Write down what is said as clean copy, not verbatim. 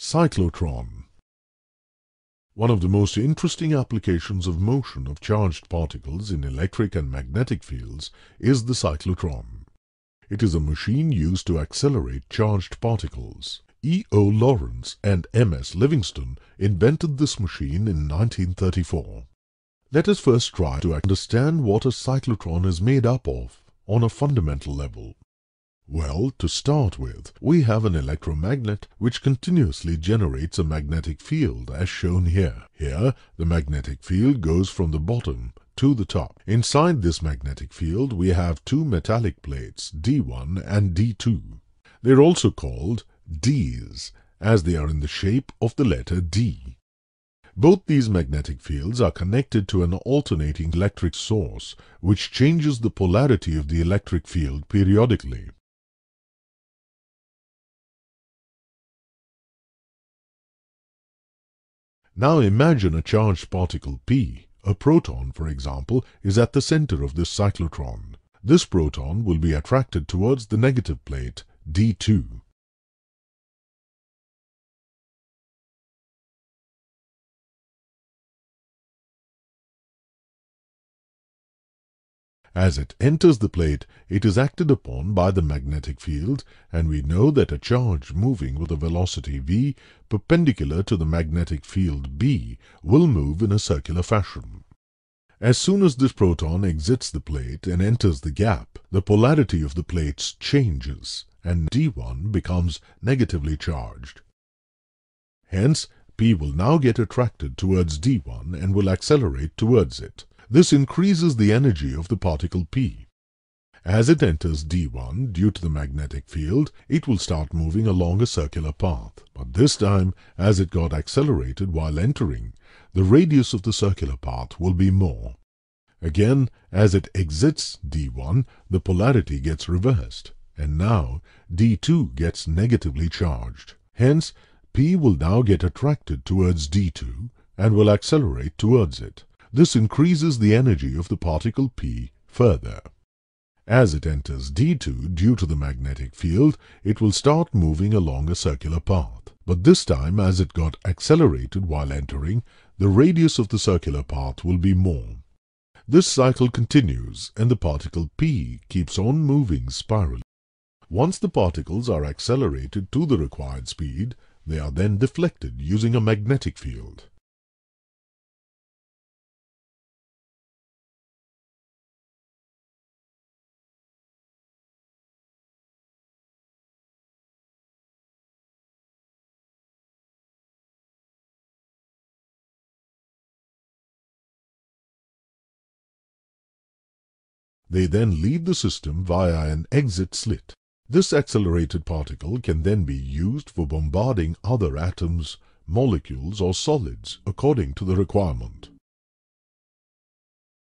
Cyclotron. One of the most interesting applications of motion of charged particles in electric and magnetic fields is the cyclotron. It is a machine used to accelerate charged particles. E. O. Lawrence and M. S. Livingston invented this machine in 1934. Let us first try to understand what a cyclotron is made up of on a fundamental level. Well, to start with, we have an electromagnet which continuously generates a magnetic field as shown here. Here, the magnetic field goes from the bottom to the top. Inside this magnetic field, we have two metallic plates, D1 and D2. They are also called Ds, as they are in the shape of the letter D. Both these magnetic fields are connected to an alternating electric source, which changes the polarity of the electric field periodically. Now imagine a charged particle P, a proton for example, is at the center of this cyclotron. This proton will be attracted towards the negative plate D2. As it enters the plate, it is acted upon by the magnetic field, and we know that a charge moving with a velocity v perpendicular to the magnetic field B will move in a circular fashion. As soon as this proton exits the plate and enters the gap, the polarity of the plates changes, and D1 becomes negatively charged. Hence, P will now get attracted towards D1 and will accelerate towards it. This increases the energy of the particle P. As it enters D1 due to the magnetic field, it will start moving along a circular path. But this time, as it got accelerated while entering, the radius of the circular path will be more. Again, as it exits D1, the polarity gets reversed, and now D2 gets negatively charged. Hence, P will now get attracted towards D2 and will accelerate towards it. This increases the energy of the particle P further. As it enters D2 due to the magnetic field, it will start moving along a circular path. But this time, as it got accelerated while entering, the radius of the circular path will be more. This cycle continues and the particle P keeps on moving spirally. Once the particles are accelerated to the required speed, they are then deflected using a magnetic field. They then leave the system via an exit slit. This accelerated particle can then be used for bombarding other atoms, molecules or solids according to the requirement.